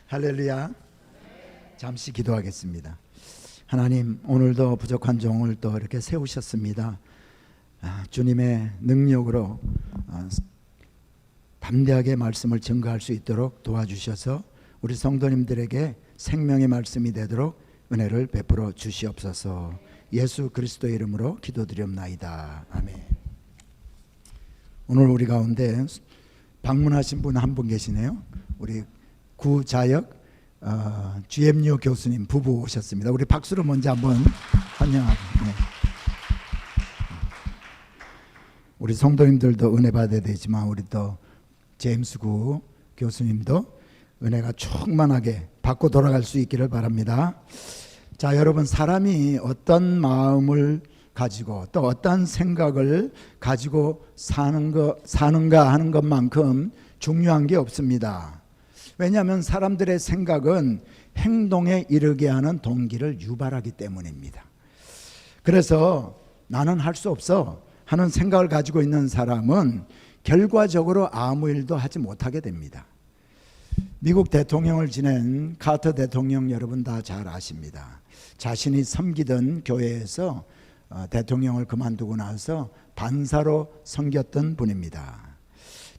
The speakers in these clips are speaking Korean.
할렐루야. 잠시 기도하겠습니다. 하나님, 오늘도 부족한 종을 또 이렇게 세우셨습니다. 주님의 능력으로 담대하게 말씀을 증거할 수 있도록 도와주셔서 우리 성도님들에게 생명의 말씀이 되도록 은혜를 베풀어 주시옵소서. 예수 그리스도의 이름으로 기도드리옵나이다. 아멘. 오늘 우리 가운데 방문하신 분 한 분 계시네요. 우리 구자역 GMU 교수님 부부 오셨습니다. 우리 박수로 먼저 한번 환영하고. 네. 우리 성도님들도 은혜 받아야 되지만 우리 또 제임스 구 교수님도 은혜가 충만하게 받고 돌아갈 수 있기를 바랍니다. 자, 여러분, 사람이 어떤 마음을 가지고 또 어떤 생각을 가지고 사는가 하는 것만큼 중요한 게 없습니다. 왜냐하면 사람들의 생각은 행동에 이르게 하는 동기를 유발하기 때문입니다. 그래서 나는 할 수 없어 하는 생각을 가지고 있는 사람은 결과적으로 아무 일도 하지 못하게 됩니다. 미국 대통령을 지낸 카터 대통령 여러분 다 잘 아십니다. 자신이 섬기던 교회에서 대통령을 그만두고 나서 반사로 섬겼던 분입니다.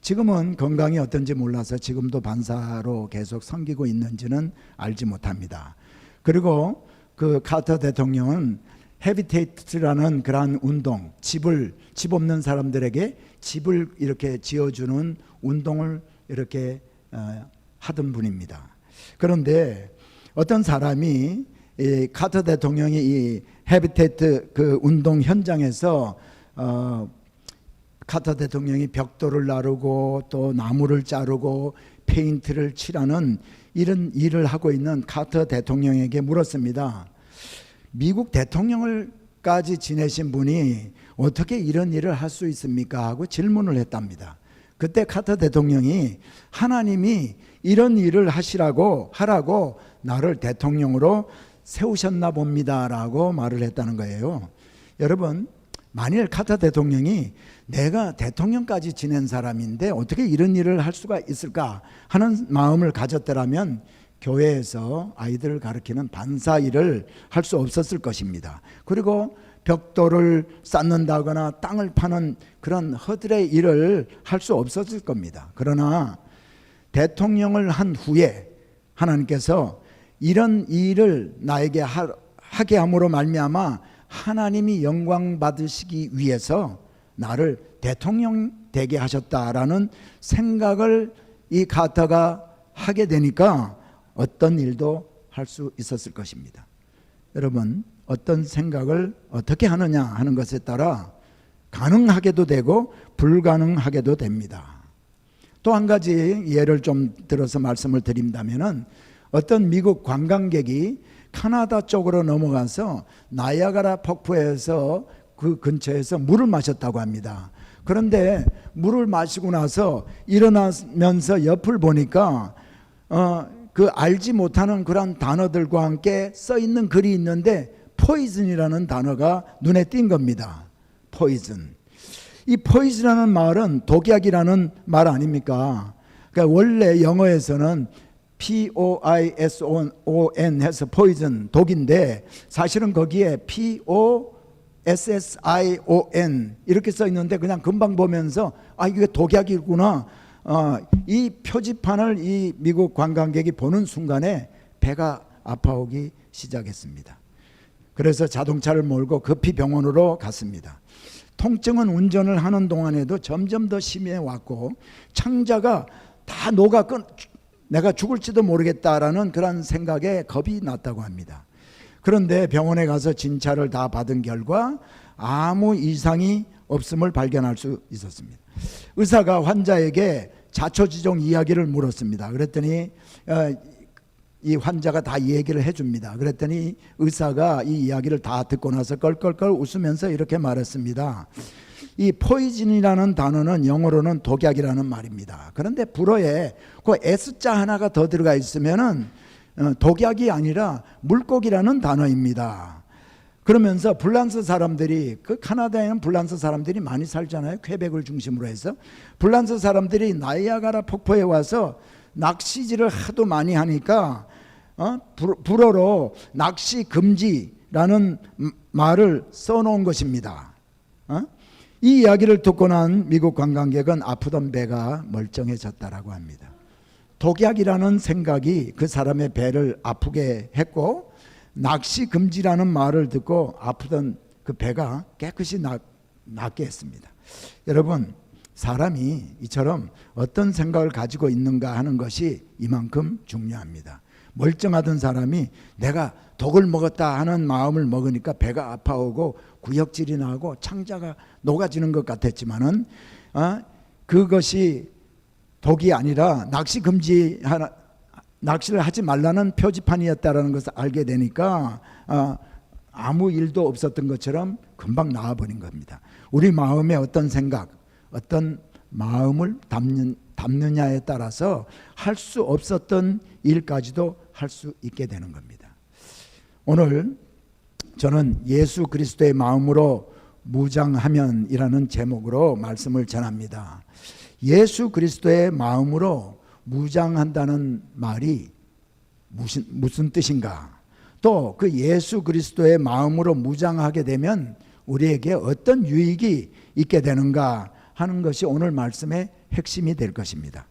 지금은 건강이 어떤지 몰라서 지금도 반사로 계속 섬기고 있는지는 알지 못합니다. 그리고 그 카터 대통령은 헤비테이트라는 그러한 운동, 집 없는 사람들에게 집을 이렇게 지어주는 운동을 이렇게 하던 분입니다. 그런데 어떤 사람이 이 카터 대통령이 이 헤비테이트 그 운동 현장에서 카터 대통령이 벽돌을 나르고 또 나무를 자르고 페인트를 칠하는 이런 일을 하고 있는 카터 대통령에게 물었습니다. 미국 대통령을까지 지내신 분이 어떻게 이런 일을 할 수 있습니까? 하고 질문을 했답니다. 그때 카터 대통령이 하나님이 이런 일을 하라고 나를 대통령으로 세우셨나 봅니다 라고 말을 했다는 거예요. 여러분, 만일 카터 대통령이 내가 대통령까지 지낸 사람인데 어떻게 이런 일을 할 수가 있을까 하는 마음을 가졌더라면 교회에서 아이들을 가르치는 반사 일을 할 수 없었을 것입니다. 그리고 벽돌을 쌓는다거나 땅을 파는 그런 허들의 일을 할 수 없었을 겁니다. 그러나 대통령을 한 후에 하나님께서 이런 일을 나에게 하게 함으로 말미암아 하나님이 영광 받으시기 위해서 나를 대통령 되게 하셨다라는 생각을 이 카터가 하게 되니까 어떤 일도 할 수 있었을 것입니다. 여러분, 어떤 생각을 어떻게 하느냐 하는 것에 따라 가능하게도 되고 불가능하게도 됩니다. 또 한 가지 예를 좀 들어서 말씀을 드린다면은 어떤 미국 관광객이 캐나다 쪽으로 넘어가서 나이아가라 폭포에서 그 근처에서 물을 마셨다고 합니다. 그런데 물을 마시고 나서 일어나면서 옆을 보니까 그 알지 못하는 그런 단어들과 함께 써 있는 글이 있는데 포이즌이라는 단어가 눈에 띈 겁니다. 포이즌. 이 포이즌이라는 말은 독약이라는 말 아닙니까? 그러니까 원래 영어에서는 P-O-I-S-O-N 해서 포이즌, 독인데 사실은 거기에 P-O-S-S-I-O-N 이렇게 써 있는데 그냥 금방 보면서 이게 독약이구나. 이 표지판을 이 미국 관광객이 보는 순간에 배가 아파오기 시작했습니다. 그래서 자동차를 몰고 급히 병원으로 갔습니다. 통증은 운전을 하는 동안에도 점점 더 심해 왔고 창자가 다 내가 죽을지도 모르겠다라는 그런 생각에 겁이 났다고 합니다. 그런데 병원에 가서 진찰을 다 받은 결과 아무 이상이 없음을 발견할 수 있었습니다. 의사가 환자에게 자초지종 이야기를 물었습니다. 그랬더니 이 환자가 다 얘기를 해줍니다. 그랬더니 의사가 이 이야기를 다 듣고 나서 껄껄껄 웃으면서 이렇게 말했습니다. 이 포이즌이라는 단어는 영어로는 독약이라는 말입니다. 그런데 불어에 그 S자 하나가 더 들어가 있으면은 독약이 아니라 물고기라는 단어입니다. 그러면서 불란서 사람들이, 그 캐나다에는 불란서 사람들이 많이 살잖아요. 퀘벡을 중심으로 해서. 불란서 사람들이 나이아가라 폭포에 와서 낚시질을 하도 많이 하니까 불어로 낚시 금지라는 말을 써놓은 것입니다. 이 이야기를 듣고 난 미국 관광객은 아프던 배가 멀쩡해졌다라고 합니다. 독약이라는 생각이 그 사람의 배를 아프게 했고, 낚시 금지라는 말을 듣고 아프던 그 배가 깨끗이 낫게 했습니다. 여러분, 사람이 이처럼 어떤 생각을 가지고 있는가 하는 것이 이만큼 중요합니다. 멀쩡하던 사람이 내가 독을 먹었다 하는 마음을 먹으니까 배가 아파오고 구역질이 나고 창자가 녹아지는 것 같았지만은 그것이 독이 아니라 낚시를 하지 말라는 표지판이었다라는 것을 알게 되니까 아무 일도 없었던 것처럼 금방 나아버린 겁니다. 우리 마음에 어떤 생각, 어떤 마음을 담느냐에 따라서 할 수 없었던 일까지도 할 수 있게 되는 겁니다. 오늘 저는 예수 그리스도의 마음으로 무장하면이라는 제목으로 말씀을 전합니다. 예수 그리스도의 마음으로 무장한다는 말이 무슨 뜻인가? 또 그 예수 그리스도의 마음으로 무장하게 되면 우리에게 어떤 유익이 있게 되는가 하는 것이 오늘 말씀의 핵심이 될 것입니다.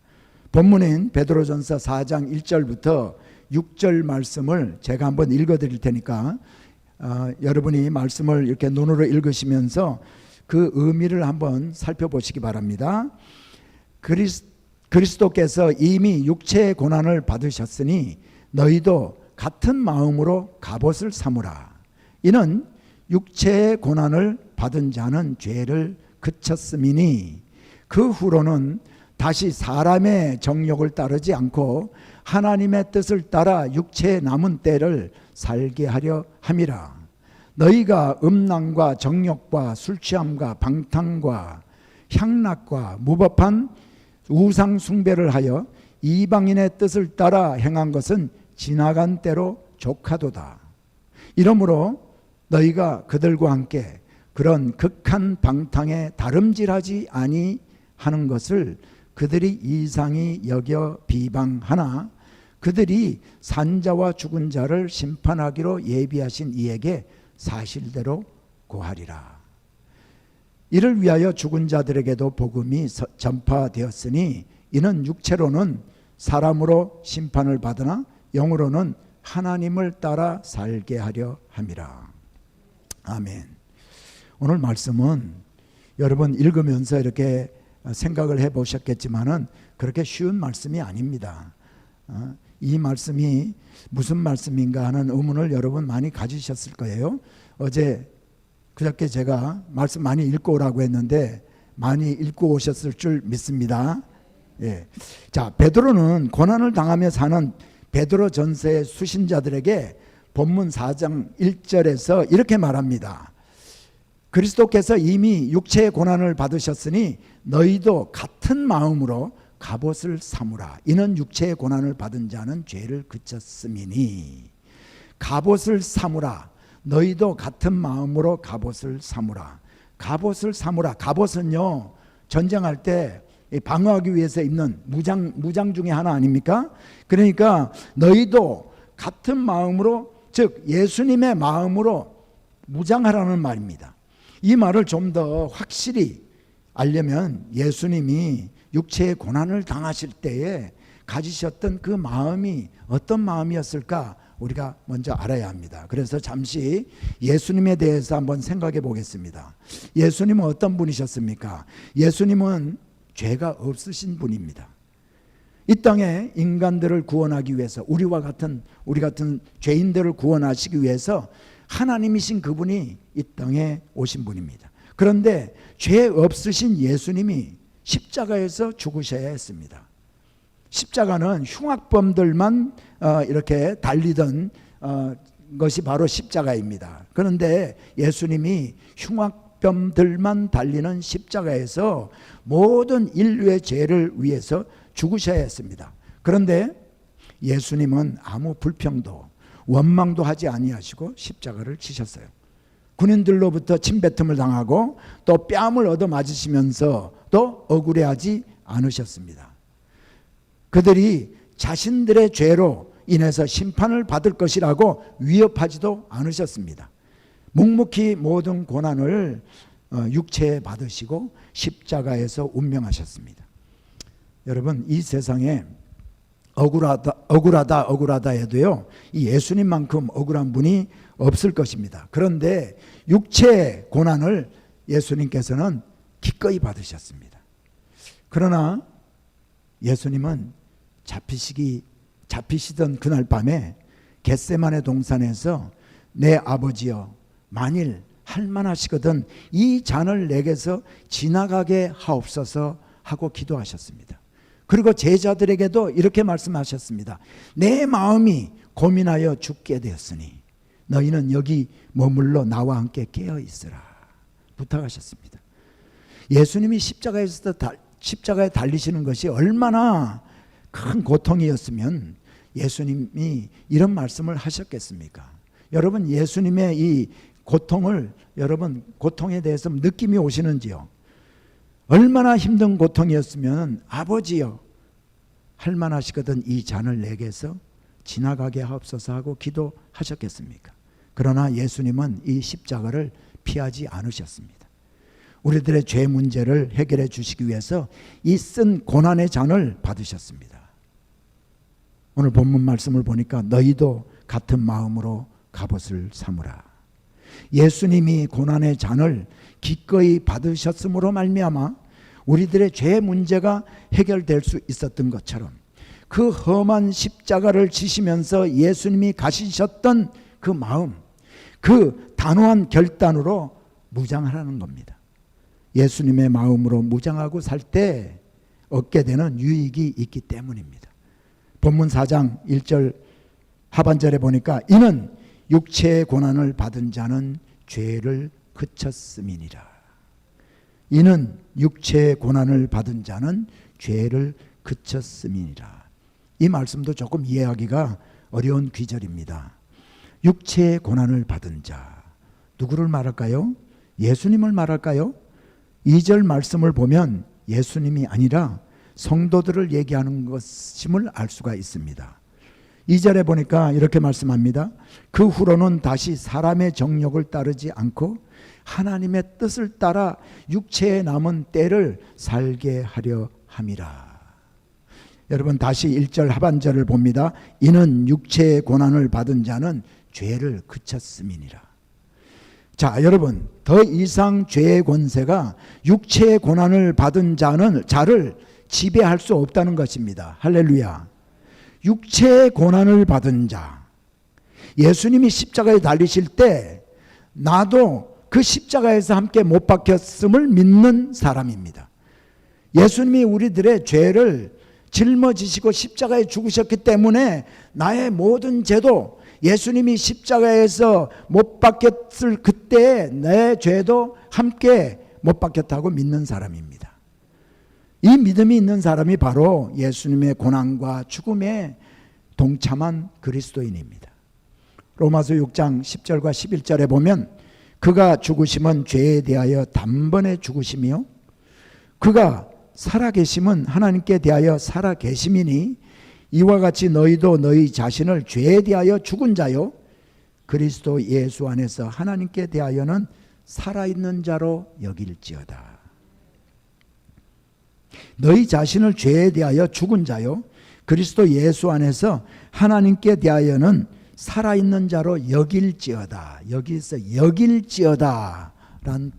본문인 베드로전서 4장 1절부터 6절 말씀을 제가 한번 읽어드릴 테니까 여러분이 말씀을 이렇게 눈으로 읽으시면서 그 의미를 한번 살펴보시기 바랍니다. 그리스도께서 이미 육체의 고난을 받으셨으니 너희도 같은 마음으로 갑옷을 삼으라. 이는 육체의 고난을 받은 자는 죄를 그쳤음이니 그 후로는 다시 사람의 정욕을 따르지 않고 하나님의 뜻을 따라 육체의 남은 때를 살게 하려 함이라. 너희가 음란과 정욕과 술취함과 방탕과 향락과 무법한 우상 숭배를 하여 이방인의 뜻을 따라 행한 것은 지나간 때로 족하도다. 이러므로 너희가 그들과 함께 그런 극한 방탕에 다름질하지 아니하는 것을 그들이 이상히 여겨 비방하나 그들이 산자와 죽은 자를 심판하기로 예비하신 이에게 사실대로 고하리라. 이를 위하여 죽은 자들에게도 복음이 전파되었으니 이는 육체로는 사람으로 심판을 받으나 영으로는 하나님을 따라 살게 하려 함이라. 아멘. 오늘 말씀은 여러분 읽으면서 이렇게 생각을 해보셨겠지만은 그렇게 쉬운 말씀이 아닙니다. 이 말씀이 무슨 말씀인가 하는 의문을 여러분 많이 가지셨을 거예요. 그저께 제가 말씀 많이 읽고 오라고 했는데 많이 읽고 오셨을 줄 믿습니다. 예. 자, 베드로는 고난을 당하며 사는 베드로 전서의 수신자들에게 본문 4장 1절에서 이렇게 말합니다. 그리스도께서 이미 육체의 고난을 받으셨으니 너희도 같은 마음으로 갑옷을 삼으라. 이는 육체의 고난을 받은 자는 죄를 그쳤음이니. 갑옷을 삼으라. 너희도 같은 마음으로 갑옷을 삼으라. 갑옷을 삼으라. 갑옷은요, 전쟁할 때 방어하기 위해서 입는 무장 중에 하나 아닙니까? 그러니까 너희도 같은 마음으로, 즉 예수님의 마음으로 무장하라는 말입니다. 이 말을 좀 더 확실히 알려면 예수님이 육체의 고난을 당하실 때에 가지셨던 그 마음이 어떤 마음이었을까 우리가 먼저 알아야 합니다. 그래서 잠시 예수님에 대해서 한번 생각해 보겠습니다. 예수님은 어떤 분이셨습니까? 예수님은 죄가 없으신 분입니다. 이 땅에 인간들을 구원하기 위해서 우리 같은 죄인들을 구원하시기 위해서 하나님이신 그분이 이 땅에 오신 분입니다. 그런데 죄 없으신 예수님이 십자가에서 죽으셔야 했습니다. 십자가는 흉악범들만 이렇게 달리던 것이 바로 십자가입니다. 그런데 예수님이 흉악범들만 달리는 십자가에서 모든 인류의 죄를 위해서 죽으셔야 했습니다. 그런데 예수님은 아무 불평도 원망도 하지 아니하시고 십자가를 치셨어요. 군인들로부터 침뱉음을 당하고 또 뺨을 얻어맞으시면서 또 억울해하지 않으셨습니다. 그들이 자신들의 죄로 인해서 심판을 받을 것이라고 위협하지도 않으셨습니다. 묵묵히 모든 고난을 육체에 받으시고 십자가에서 운명하셨습니다. 여러분, 이 세상에 억울하다 해도요, 이 예수님만큼 억울한 분이 없을 것입니다. 그런데 육체의 고난을 예수님께서는 기꺼이 받으셨습니다. 그러나 예수님은 잡히시던 그날 밤에 겟세마네 동산에서 내 아버지여, 만일 할만하시거든 이 잔을 내게서 지나가게 하옵소서 하고 기도하셨습니다. 그리고 제자들에게도 이렇게 말씀하셨습니다. 내 마음이 고민하여 죽게 되었으니 너희는 여기 머물러 나와 함께 깨어 있으라 부탁하셨습니다. 예수님이 십자가에 달리시는 것이 얼마나 큰 고통이었으면 예수님이 이런 말씀을 하셨겠습니까? 여러분, 예수님의 이 고통에 대해서 느낌이 오시는지요? 얼마나 힘든 고통이었으면 아버지여, 할만하시거든 이 잔을 내게서 지나가게 하옵소서 하고 기도하셨겠습니까? 그러나 예수님은 이 십자가를 피하지 않으셨습니다. 우리들의 죄 문제를 해결해 주시기 위해서 이 쓴 고난의 잔을 받으셨습니다. 오늘 본문 말씀을 보니까 너희도 같은 마음으로 갑옷을 삼으라. 예수님이 고난의 잔을 기꺼이 받으셨으므로 말미암아 우리들의 죄 문제가 해결될 수 있었던 것처럼 그 험한 십자가를 지시면서 예수님이 가지셨던 그 마음, 그 단호한 결단으로 무장하라는 겁니다. 예수님의 마음으로 무장하고 살 때 얻게 되는 유익이 있기 때문입니다. 본문 4장 1절 하반절에 보니까 이는 육체의 고난을 받은 자는 죄를 그쳤음이니라. 이는 육체의 고난을 받은 자는 죄를 그쳤음이니라. 이 말씀도 조금 이해하기가 어려운 귀절입니다. 육체의 고난을 받은 자, 누구를 말할까요? 예수님을 말할까요? 2절 말씀을 보면 예수님이 아니라 성도들을 얘기하는 것임을 알 수가 있습니다. 2절에 보니까 이렇게 말씀합니다. 그 후로는 다시 사람의 정욕을 따르지 않고 하나님의 뜻을 따라 육체에 남은 때를 살게 하려 함이라. 여러분, 다시 1절 하반절을 봅니다. 이는 육체의 고난을 받은 자는 죄를 그쳤음이니라. 자, 여러분, 더 이상 죄의 권세가 육체의 고난을 받은 자를 지배할 수 없다는 것입니다. 할렐루야. 육체의 고난을 받은 자, 예수님이 십자가에 달리실 때 나도 그 십자가에서 함께 못 박혔음을 믿는 사람입니다. 예수님이 우리들의 죄를 짊어지시고 십자가에 죽으셨기 때문에 나의 모든 죄도 예수님이 십자가에서 못 박혔을 그때 내 죄도 함께 못 박혔다고 믿는 사람입니다. 이 믿음이 있는 사람이 바로 예수님의 고난과 죽음에 동참한 그리스도인입니다. 로마서 6장 10절과 11절에 보면 그가 죽으심은 죄에 대하여 단번에 죽으심이요 그가 살아계심은 하나님께 대하여 살아계심이니 이와 같이 너희도 너희 자신을 죄에 대하여 죽은 자요 그리스도 예수 안에서 하나님께 대하여는 살아있는 자로 여길지어다. 너희 자신을 죄에 대하여 죽은 자요 그리스도 예수 안에서 하나님께 대하여는 살아있는 자로 여길지어다. 여기서 여길지어다 라는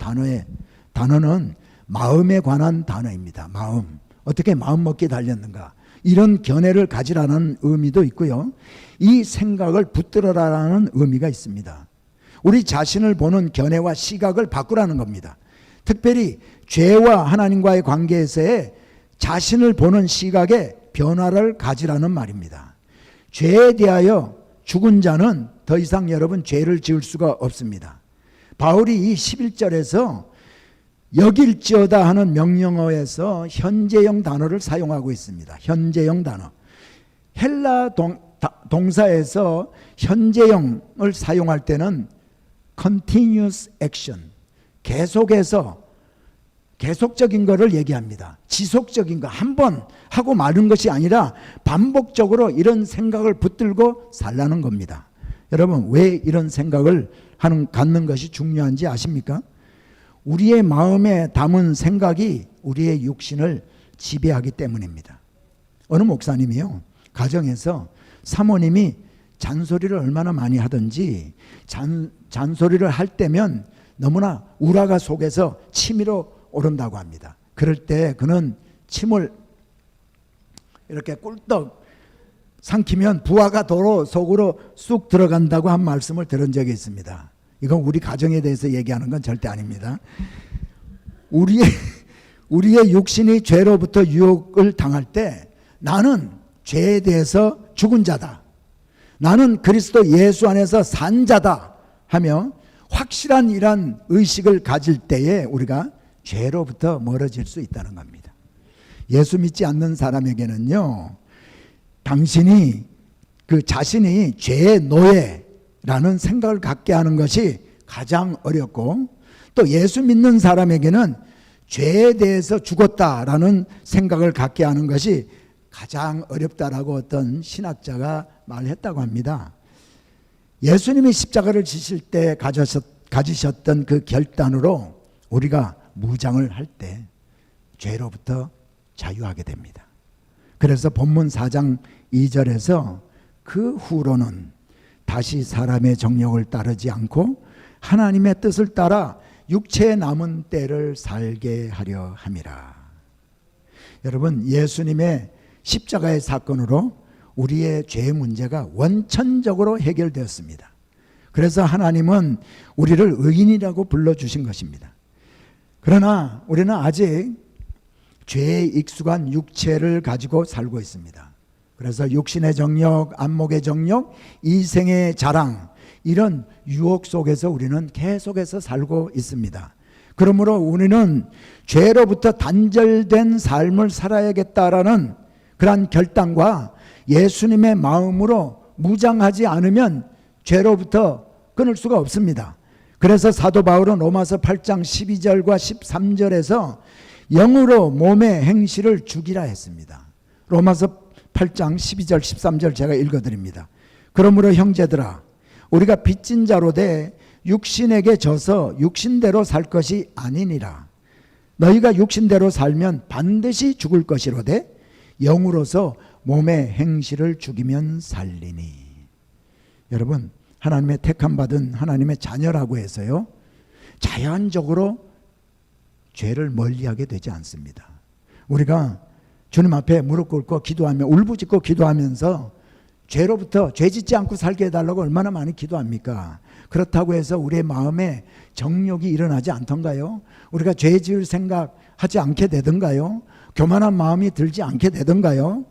단어는 마음에 관한 단어입니다. 마음. 어떻게 마음먹기에 달렸는가. 이런 견해를 가지라는 의미도 있고요. 이 생각을 붙들어라라는 의미가 있습니다. 우리 자신을 보는 견해와 시각을 바꾸라는 겁니다. 특별히 죄와 하나님과의 관계에서의 자신을 보는 시각에 변화를 가지라는 말입니다. 죄에 대하여 죽은 자는 더 이상 여러분 죄를 지을 수가 없습니다. 바울이 이 11절에서 여길지어다 하는 명령어에서 현재형 단어를 사용하고 있습니다. 현재형 단어. 헬라 동사에서 현재형을 사용할 때는 continuous action, 계속해서 계속적인 거를 얘기합니다. 지속적인 거, 한 번 하고 마는 것이 아니라 반복적으로 이런 생각을 붙들고 살라는 겁니다. 여러분, 왜 이런 생각을 갖는 것이 중요한지 아십니까? 우리의 마음에 담은 생각이 우리의 육신을 지배하기 때문입니다. 어느 목사님이요, 가정에서 사모님이 잔소리를 얼마나 많이 하든지 잔소리를 할 때면 너무나 우라가 속에서 치밀어 오른다고 합니다. 그럴 때 그는 침을 이렇게 꿀떡 삼키면 부하가 도로 속으로 쑥 들어간다고 한 말씀을 들은 적이 있습니다. 이건 우리 가정에 대해서 얘기하는 건 절대 아닙니다. 우리의 육신이 죄로부터 유혹을 당할 때 나는 죄에 대해서 죽은 자다, 나는 그리스도 예수 안에서 산 자다 하며 확실한 이런 의식을 가질 때에 우리가 죄로부터 멀어질 수 있다는 겁니다. 예수 믿지 않는 사람에게는요, 당신이 자신이 죄의 노예라는 생각을 갖게 하는 것이 가장 어렵고, 또 예수 믿는 사람에게는 죄에 대해서 죽었다라는 생각을 갖게 하는 것이 가장 어렵다라고 어떤 신학자가 말했다고 합니다. 예수님이 십자가를 지실 때 가지셨던 그 결단으로 우리가 무장을 할 때 죄로부터 자유하게 됩니다. 그래서 본문 4장 2절에서 그 후로는 다시 사람의 정욕을 따르지 않고 하나님의 뜻을 따라 육체에 남은 때를 살게 하려 함이라. 여러분, 예수님의 십자가의 사건으로 우리의 죄 문제가 원천적으로 해결되었습니다. 그래서 하나님은 우리를 의인이라고 불러주신 것입니다. 그러나 우리는 아직 죄에 익숙한 육체를 가지고 살고 있습니다. 그래서 육신의 정욕, 안목의 정욕, 이생의 자랑, 이런 유혹 속에서 우리는 계속해서 살고 있습니다. 그러므로 우리는 죄로부터 단절된 삶을 살아야겠다라는 그러한 결단과 예수님의 마음으로 무장하지 않으면 죄로부터 끊을 수가 없습니다. 그래서 사도 바울은 로마서 8장 12절과 13절에서 영으로 몸의 행실을 죽이라 했습니다. 로마서 8장 12절 13절 제가 읽어드립니다. 그러므로 형제들아, 우리가 빚진 자로 돼 육신에게 져서 육신대로 살 것이 아니니라. 너희가 육신대로 살면 반드시 죽을 것이로되 영으로서 몸의 행실을 죽이면 살리니. 여러분, 하나님의 택함 받은 하나님의 자녀라고 해서요, 자연적으로 죄를 멀리하게 되지 않습니다. 우리가 주님 앞에 무릎 꿇고 기도하며 울부짖고 기도하면서 죄로부터 죄 짓지 않고 살게 해달라고 얼마나 많이 기도합니까? 그렇다고 해서 우리의 마음에 정욕이 일어나지 않던가요? 우리가 죄 지을 생각하지 않게 되던가요? 교만한 마음이 들지 않게 되던가요?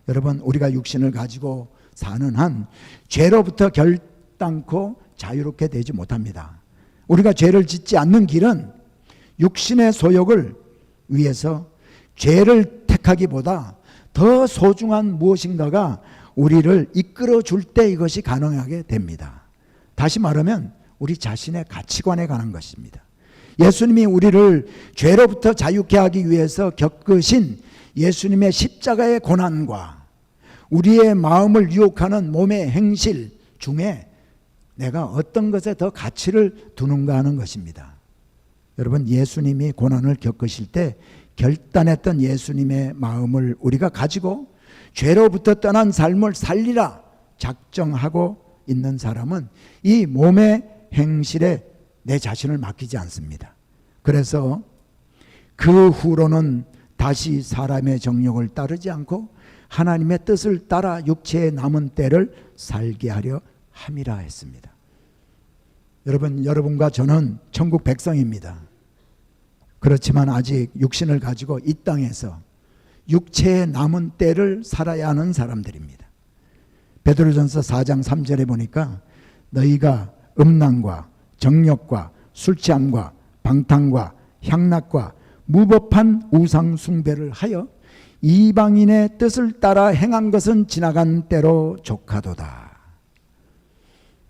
여러분, 우리가 육신을 가지고 사는 한 죄로부터 결단코 자유롭게 되지 못합니다. 우리가 죄를 짓지 않는 길은 육신의 소욕을 위해서 죄를 택하기보다 더 소중한 무엇인가가 우리를 이끌어 줄 때 이것이 가능하게 됩니다. 다시 말하면 우리 자신의 가치관에 관한 것입니다. 예수님이 우리를 죄로부터 자유케 하기 위해서 겪으신 예수님의 십자가의 고난과 우리의 마음을 유혹하는 몸의 행실 중에 내가 어떤 것에 더 가치를 두는가 하는 것입니다. 여러분, 예수님이 고난을 겪으실 때 결단했던 예수님의 마음을 우리가 가지고 죄로부터 떠난 삶을 살리라 작정하고 있는 사람은 이 몸의 행실에 내 자신을 맡기지 않습니다. 그래서 그 후로는 다시 사람의 정욕을 따르지 않고 하나님의 뜻을 따라 육체에 남은 때를 살게 하려 함이라 했습니다. 여러분과 저는 천국 백성입니다. 그렇지만 아직 육신을 가지고 이 땅에서 육체에 남은 때를 살아야 하는 사람들입니다. 베드로전서 4장 3절에 보니까 너희가 음란과 정욕과 술취함과 방탕과 향락과 무법한 우상 숭배를 하여 이방인의 뜻을 따라 행한 것은 지나간 때로 족하도다.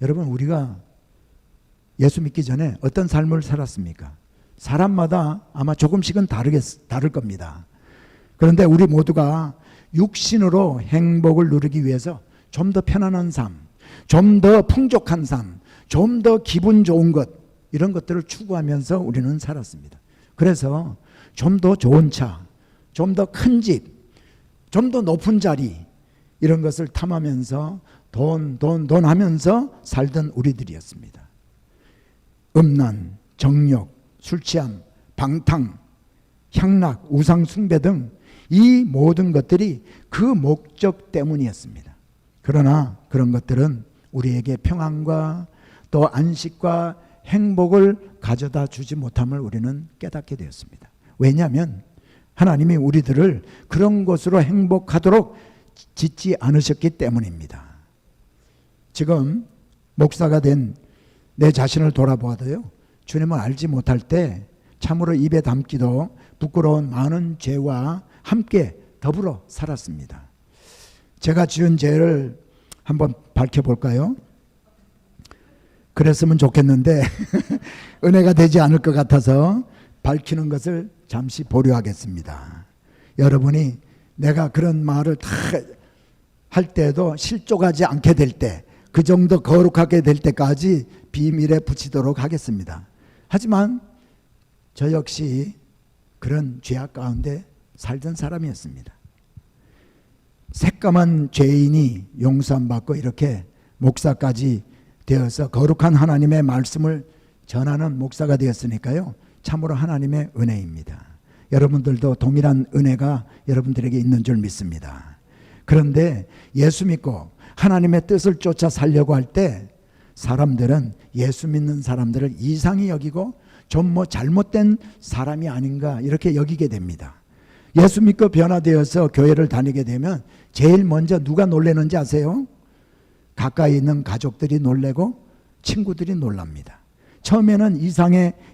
여러분, 우리가 예수 믿기 전에 어떤 삶을 살았습니까? 사람마다 아마 조금씩은 다를 겁니다. 그런데 우리 모두가 육신으로 행복을 누리기 위해서 좀 더 편안한 삶, 좀 더 풍족한 삶, 좀 더 기분 좋은 것, 이런 것들을 추구하면서 우리는 살았습니다. 그래서 좀 더 좋은 차, 좀 더 큰 집, 좀 더 높은 자리, 이런 것을 탐하면서 돈 하면서 살던 우리들이었습니다. 음란, 정욕, 술 취함, 방탕, 향락, 우상 숭배 등 이 모든 것들이 그 목적 때문이었습니다. 그러나 그런 것들은 우리에게 평안과 또 안식과 행복을 가져다 주지 못함을 우리는 깨닫게 되었습니다. 왜냐하면 하나님이 우리들을 그런 것으로 행복하도록 짓지 않으셨기 때문입니다. 지금 목사가 된 내 자신을 돌아보아도요, 주님을 알지 못할 때 참으로 입에 담기도 부끄러운 많은 죄와 함께 더불어 살았습니다. 제가 지은 죄를 한번 밝혀볼까요? 그랬으면 좋겠는데 은혜가 되지 않을 것 같아서 밝히는 것을 잠시 보류하겠습니다. 여러분이 내가 그런 말을 다 할 때도 실족하지 않게 될 때, 그 정도 거룩하게 될 때까지 비밀에 붙이도록 하겠습니다. 하지만 저 역시 그런 죄악 가운데 살던 사람이었습니다. 새까만 죄인이 용서받고 이렇게 목사까지 되어서 거룩한 하나님의 말씀을 전하는 목사가 되었으니까요, 참으로 하나님의 은혜입니다. 여러분들도 동일한 은혜가 여러분들에게 있는 줄 믿습니다. 그런데 예수 믿고 하나님의 뜻을 쫓아 살려고 할 때 사람들은 예수 믿는 사람들을 이상히 여기고 좀 잘못된 사람이 아닌가 이렇게 여기게 됩니다. 예수 믿고 변화되어서 교회를 다니게 되면 제일 먼저 누가 놀라는지 아세요? 가까이 있는 가족들이 놀래고 친구들이 놀랍니다. 처음에는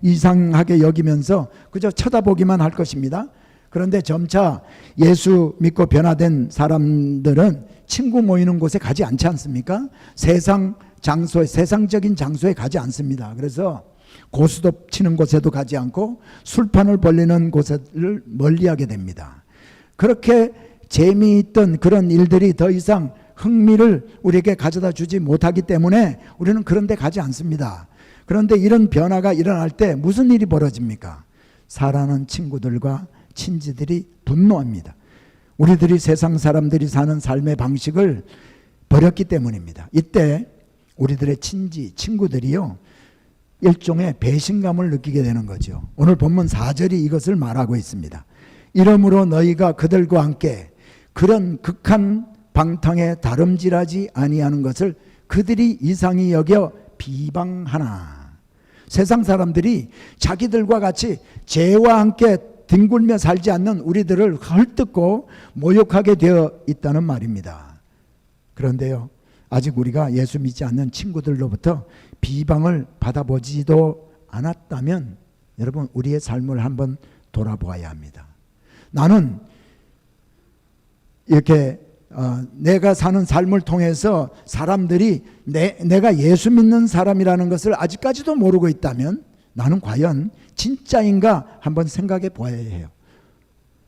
이상하게 여기면서 그저 쳐다보기만 할 것입니다. 그런데 점차 예수 믿고 변화된 사람들은 친구 모이는 곳에 가지 않지 않습니까? 세상적인 장소에 가지 않습니다. 그래서 고스톱 치는 곳에도 가지 않고 술판을 벌리는 곳을 멀리하게 됩니다. 그렇게 재미있던 그런 일들이 더 이상 흥미를 우리에게 가져다 주지 못하기 때문에 우리는 그런 데 가지 않습니다. 그런데 이런 변화가 일어날 때 무슨 일이 벌어집니까? 사랑하는 친구들과 친지들이 분노합니다. 우리들이 세상 사람들이 사는 삶의 방식을 버렸기 때문입니다. 이때 우리들의 친구들이요, 일종의 배신감을 느끼게 되는 거죠. 오늘 본문 4절이 이것을 말하고 있습니다. 이러므로 너희가 그들과 함께 그런 극한 방탕에 다름질하지 아니하는 것을 그들이 이상히 여겨 비방하나. 세상 사람들이 자기들과 같이 죄와 함께 뒹굴며 살지 않는 우리들을 헐뜯고 모욕하게 되어 있다는 말입니다. 그런데요, 아직 우리가 예수 믿지 않는 친구들로부터 비방을 받아보지도 않았다면 여러분, 우리의 삶을 한번 돌아보아야 합니다. 나는 이렇게 내가 사는 삶을 통해서 사람들이 내가 예수 믿는 사람이라는 것을 아직까지도 모르고 있다면 나는 과연 진짜인가 한번 생각해 보아야 해요.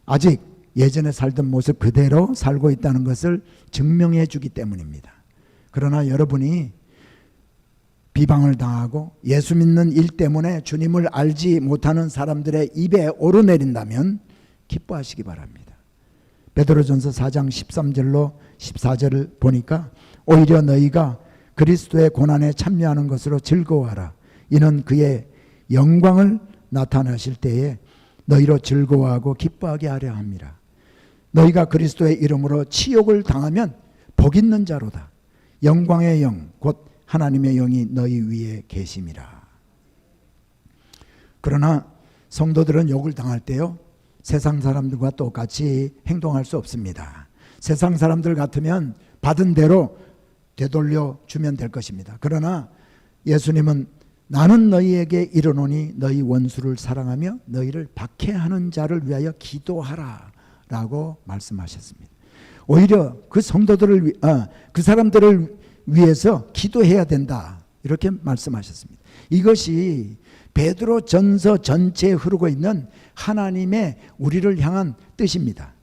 아직 예전에 살던 모습 그대로 살고 있다는 것을 증명해 주기 때문입니다. 그러나 여러분이 비방을 당하고 예수 믿는 일 때문에 주님을 알지 못하는 사람들의 입에 오르내린다면 기뻐하시기 바랍니다. 베드로전서 4장 13절로 14절을 보니까 오히려 너희가 그리스도의 고난에 참여하는 것으로 즐거워하라. 이는 그의 영광을 나타나실 때에 너희로 즐거워하고 기뻐하게 하려 함이라. 너희가 그리스도의 이름으로 치욕을 당하면 복 있는 자로다. 영광의 영 곧 하나님의 영이 너희 위에 계심이라. 그러나 성도들은 욕을 당할 때요, 세상 사람들과 똑같이 행동할 수 없습니다. 세상 사람들 같으면 받은 대로 되돌려 주면 될 것입니다. 그러나 예수님은 나는 너희에게 이르노니 너희 원수를 사랑하며 너희를 박해하는 자를 위하여 기도하라 라고 말씀하셨습니다. 오히려 그 성도들을 그 사람들을 위해서 기도해야 된다 이렇게 말씀하셨습니다. 이것이 베드로 전서 전체에 흐르고 있는 하나님의 우리를 향한 뜻입니다.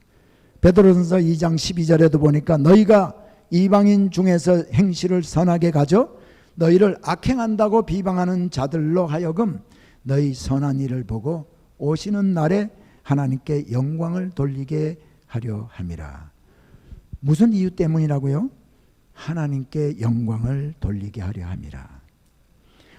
베드로전서 2장 12절에도 보니까 너희가 이방인 중에서 행실을 선하게 가져 너희를 악행한다고 비방하는 자들로 하여금 너희 선한 일을 보고 오시는 날에 하나님께 영광을 돌리게 하려 함이라. 무슨 이유 때문이라고요? 하나님께 영광을 돌리게 하려 함이라.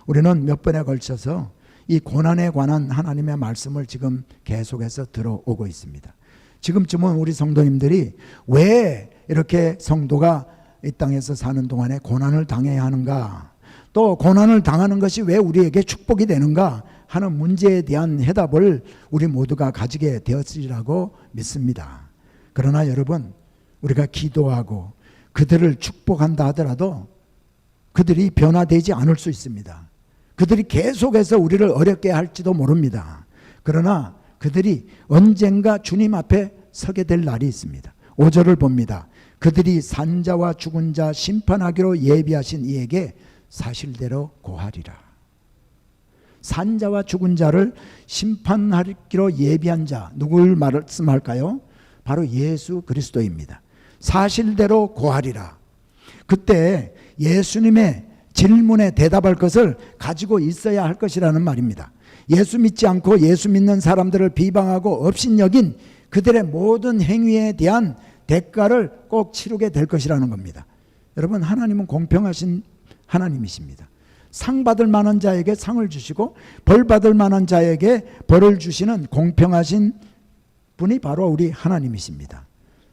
우리는 몇 번에 걸쳐서 이 고난에 관한 하나님의 말씀을 지금 계속해서 들어오고 있습니다. 지금쯤은 우리 성도님들이 왜 이렇게 성도가 이 땅에서 사는 동안에 고난을 당해야 하는가, 또 고난을 당하는 것이 왜 우리에게 축복이 되는가 하는 문제에 대한 해답을 우리 모두가 가지게 되었으리라고 믿습니다. 그러나 여러분, 우리가 기도하고 그들을 축복한다 하더라도 그들이 변화되지 않을 수 있습니다. 그들이 계속해서 우리를 어렵게 할지도 모릅니다. 그러나 그들이 언젠가 주님 앞에 서게 될 날이 있습니다. 5절을 봅니다. 그들이 산자와 죽은 자 심판하기로 예비하신 이에게 사실대로 고하리라. 산자와 죽은 자를 심판하기로 예비한 자, 누굴 말씀할까요? 바로 예수 그리스도입니다. 사실대로 고하리라. 그때 예수님의 질문에 대답할 것을 가지고 있어야 할 것이라는 말입니다. 예수 믿지 않고 예수 믿는 사람들을 비방하고 업신여긴 그들의 모든 행위에 대한 대가를 꼭 치르게 될 것이라는 겁니다. 여러분, 하나님은 공평하신 하나님이십니다. 상 받을 만한 자에게 상을 주시고 벌 받을 만한 자에게 벌을 주시는 공평하신 분이 바로 우리 하나님이십니다.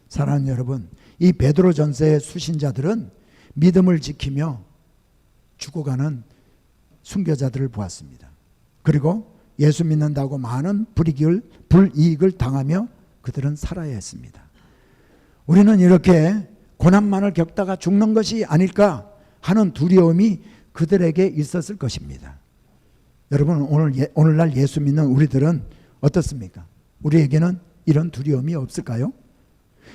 사랑하는 여러분, 이 베드로전서의 수신자들은 믿음을 지키며 죽어가는 순교자들을 보았습니다. 그리고 예수 믿는다고 많은 불이익을 당하며 그들은 살아야 했습니다. 우리는 이렇게 고난만을 겪다가 죽는 것이 아닐까 하는 두려움이 그들에게 있었을 것입니다. 여러분, 오늘날 예수 믿는 우리들은 어떻습니까? 우리에게는 이런 두려움이 없을까요?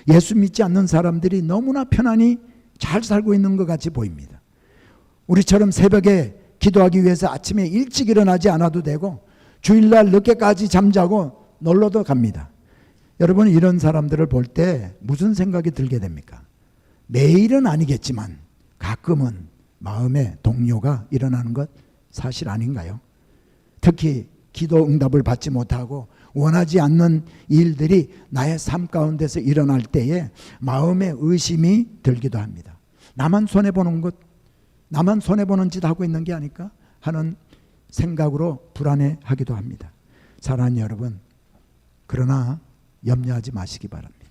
예수 믿지 않는 사람들이 너무나 편안히 잘 살고 있는 것 같이 보입니다. 우리처럼 새벽에 기도하기 위해서 아침에 일찍 일어나지 않아도 되고 주일날 늦게까지 잠자고 놀러도 갑니다. 여러분, 이런 사람들을 볼 때 무슨 생각이 들게 됩니까? 매일은 아니겠지만 가끔은 마음의 동요가 일어나는 것 사실 아닌가요? 특히 기도 응답을 받지 못하고 원하지 않는 일들이 나의 삶 가운데서 일어날 때에 마음의 의심이 들기도 합니다. 나만 손해보는 것, 나만 손해보는 짓 하고 있는 게 아닐까 하는 생각으로 불안해하기도 합니다. 사랑하는 여러분, 그러나 염려하지 마시기 바랍니다.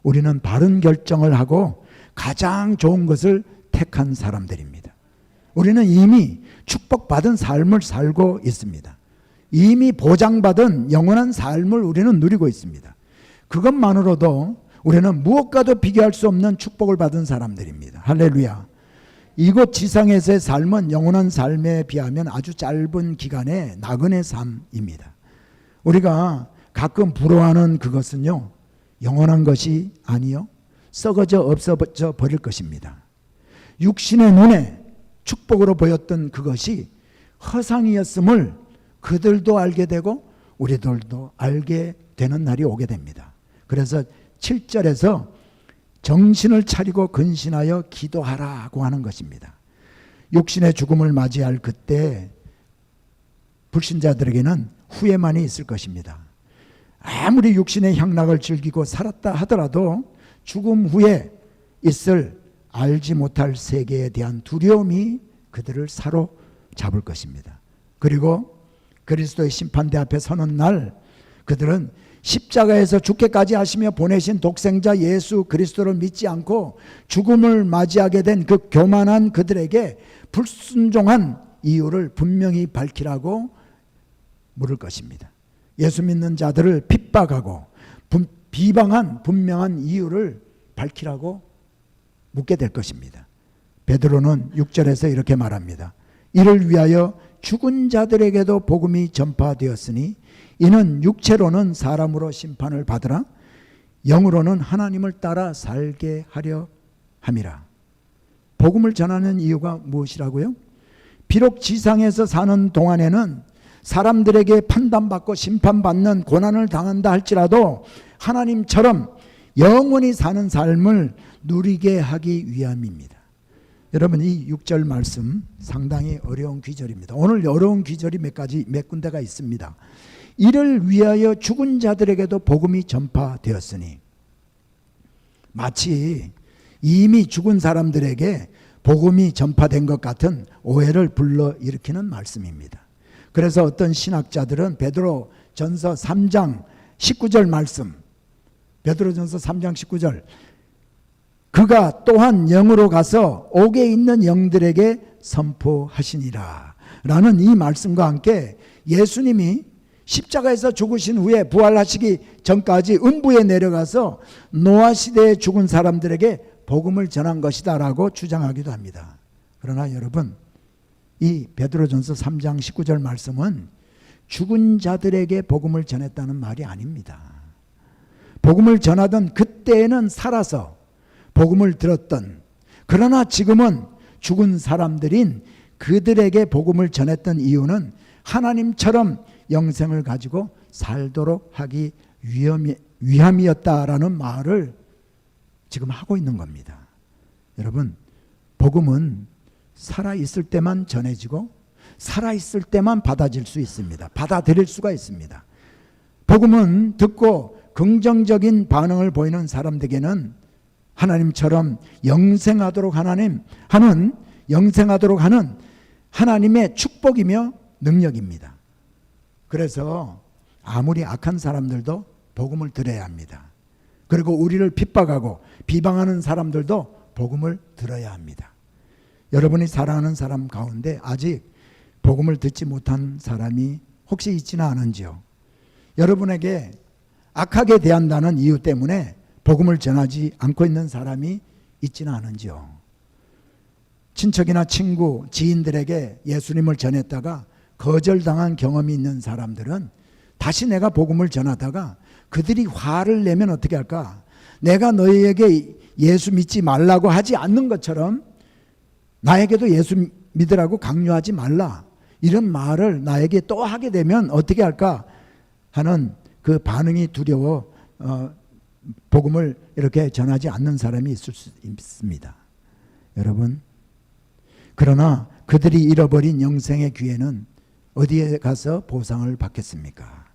우리는 바른 결정을 하고 가장 좋은 것을 택한 사람들입니다. 우리는 이미 축복받은 삶을 살고 있습니다. 이미 보장받은 영원한 삶을 우리는 누리고 있습니다. 그것만으로도 우리는 무엇과도 비교할 수 없는 축복을 받은 사람들입니다. 할렐루야. 이곳 지상에서의 삶은 영원한 삶에 비하면 아주 짧은 기간의 나그네 삶입니다. 우리가 가끔 부러워하는 그것은요, 영원한 것이 아니요 썩어져 없어져 버릴 것입니다. 육신의 눈에 축복으로 보였던 그것이 허상이었음을 그들도 알게 되고 우리들도 알게 되는 날이 오게 됩니다. 그래서 7절에서 정신을 차리고 근신하여 기도하라고 하는 것입니다. 육신의 죽음을 맞이할 그때 불신자들에게는 후회만이 있을 것입니다. 아무리 육신의 향락을 즐기고 살았다 하더라도 죽음 후에 있을 알지 못할 세계에 대한 두려움이 그들을 사로잡을 것입니다. 그리고 그리스도의 심판대 앞에 서는 날 그들은 십자가에서 죽게까지 하시며 보내신 독생자 예수 그리스도를 믿지 않고 죽음을 맞이하게 된 그 교만한 그들에게 불순종한 이유를 분명히 밝히라고 물을 것입니다. 예수 믿는 자들을 핍박하고 비방한 분명한 이유를 밝히라고 묻게 될 것입니다. 베드로는 6절에서 이렇게 말합니다. 이를 위하여 죽은 자들에게도 복음이 전파되었으니 이는 육체로는 사람으로 심판을 받으나 영으로는 하나님을 따라 살게 하려 함이라. 복음을 전하는 이유가 무엇이라고요? 비록 지상에서 사는 동안에는 사람들에게 판단받고 심판받는 고난을 당한다 할지라도 하나님처럼 영원히 사는 삶을 누리게 하기 위함입니다. 여러분, 이 6절 말씀 상당히 어려운 귀절입니다. 오늘 어려운 귀절이 몇 군데가 있습니다. 이를 위하여 죽은 자들에게도 복음이 전파되었으니, 마치 이미 죽은 사람들에게 복음이 전파된 것 같은 오해를 불러일으키는 말씀입니다. 그래서 어떤 신학자들은 베드로전서 3장 19절 말씀, 베드로전서 3장 19절, 그가 또한 영으로 가서 옥에 있는 영들에게 선포하시니라 라는 이 말씀과 함께 예수님이 십자가에서 죽으신 후에 부활하시기 전까지 음부에 내려가서 노아 시대에 죽은 사람들에게 복음을 전한 것이다 라고 주장하기도 합니다. 그러나 여러분, 이 베드로전서 3장 19절 말씀은 죽은 자들에게 복음을 전했다는 말이 아닙니다. 복음을 전하던 그때에는 살아서 복음을 들었던, 그러나 지금은 죽은 사람들인 그들에게 복음을 전했던 이유는 하나님처럼 영생을 가지고 살도록 하기 위함이었다라는 말을 지금 하고 있는 겁니다. 여러분, 복음은 살아있을 때만 전해지고 살아있을 때만 받아질 수 있습니다. 받아들일 수가 있습니다. 복음은 듣고 긍정적인 반응을 보이는 사람들에게는 하나님처럼 영생하도록 하는 하나님의 축복이며 능력입니다. 그래서 아무리 악한 사람들도 복음을 들어야 합니다. 그리고 우리를 핍박하고 비방하는 사람들도 복음을 들어야 합니다. 여러분이 사랑하는 사람 가운데 아직 복음을 듣지 못한 사람이 혹시 있지는 않은지요? 여러분에게 악하게 대한다는 이유 때문에 복음을 전하지 않고 있는 사람이 있지는 않은지요? 친척이나 친구, 지인들에게 예수님을 전했다가 거절당한 경험이 있는 사람들은 다시 내가 복음을 전하다가 그들이 화를 내면 어떻게 할까? 내가 너희에게 예수 믿지 말라고 하지 않는 것처럼 나에게도 예수 믿으라고 강요하지 말라, 이런 말을 나에게 또 하게 되면 어떻게 할까 하는 그 반응이 두려워 복음을 이렇게 전하지 않는 사람이 있을 수 있습니다. 여러분, 그러나 그들이 잃어버린 영생의 기회는 어디에 가서 보상을 받겠습니까?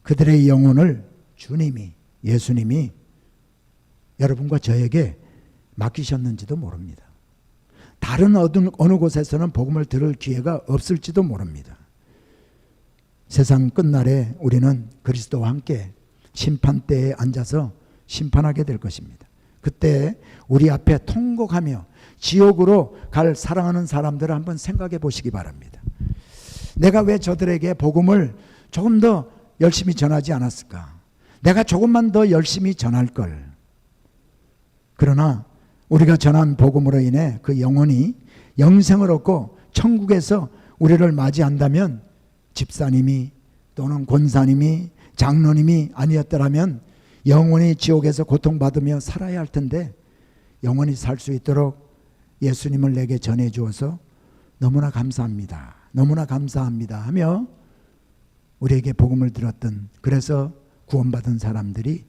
그들의 영혼을 주님이, 예수님이 여러분과 저에게 맡기셨는지도 모릅니다. 다른 어느 곳에서는 복음을 들을 기회가 없을지도 모릅니다. 세상 끝날에 우리는 그리스도와 함께 심판대에 앉아서 심판하게 될 것입니다. 그때 우리 앞에 통곡하며 지옥으로 갈 사랑하는 사람들을 한번 생각해 보시기 바랍니다. 내가 왜 저들에게 복음을 조금 더 열심히 전하지 않았을까? 내가 조금만 더 열심히 전할 걸. 그러나 우리가 전한 복음으로 인해 그 영혼이 영생을 얻고 천국에서 우리를 맞이한다면 집사님이 또는 권사님이 장로님이 아니었더라면 영원히 지옥에서 고통받으며 살아야 할 텐데, 영원히 살 수 있도록 예수님을 내게 전해 주어서 너무나 감사합니다, 너무나 감사합니다 하며 우리에게 복음을 들었던, 그래서 구원받은 사람들이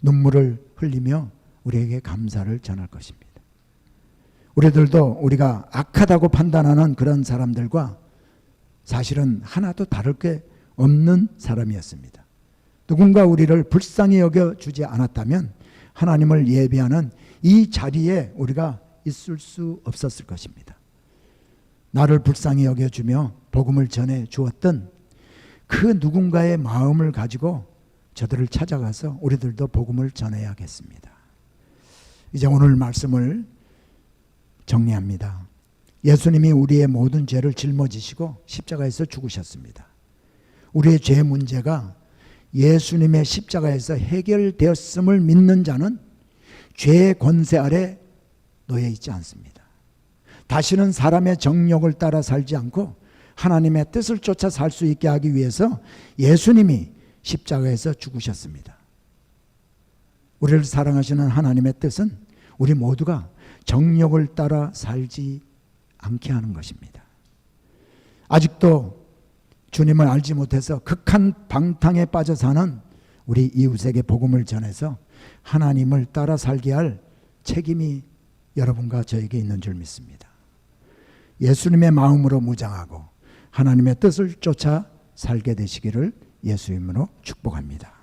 눈물을 흘리며 우리에게 감사를 전할 것입니다. 우리들도 우리가 악하다고 판단하는 그런 사람들과 사실은 하나도 다를 게 없는 사람이었습니다. 누군가 우리를 불쌍히 여겨주지 않았다면 하나님을 예배하는 이 자리에 우리가 있을 수 없었을 것입니다. 나를 불쌍히 여겨주며 복음을 전해 주었던 그 누군가의 마음을 가지고 저들을 찾아가서 우리들도 복음을 전해야겠습니다. 이제 오늘 말씀을 정리합니다. 예수님이 우리의 모든 죄를 짊어지시고 십자가에서 죽으셨습니다. 우리의 죄 문제가 예수님의 십자가에서 해결되었음을 믿는 자는 죄의 권세 아래 놓여 있지 않습니다. 다시는 사람의 정욕을 따라 살지 않고 하나님의 뜻을 쫓아 살 수 있게 하기 위해서 예수님이 십자가에서 죽으셨습니다. 우리를 사랑하시는 하나님의 뜻은 우리 모두가 정욕을 따라 살지 않게 하는 것입니다. 아직도 주님을 알지 못해서 극한 방탕에 빠져 사는 우리 이웃에게 복음을 전해서 하나님을 따라 살게 할 책임이 여러분과 저에게 있는 줄 믿습니다. 예수님의 마음으로 무장하고 하나님의 뜻을 쫓아 살게 되시기를 예수 이름으로 축복합니다.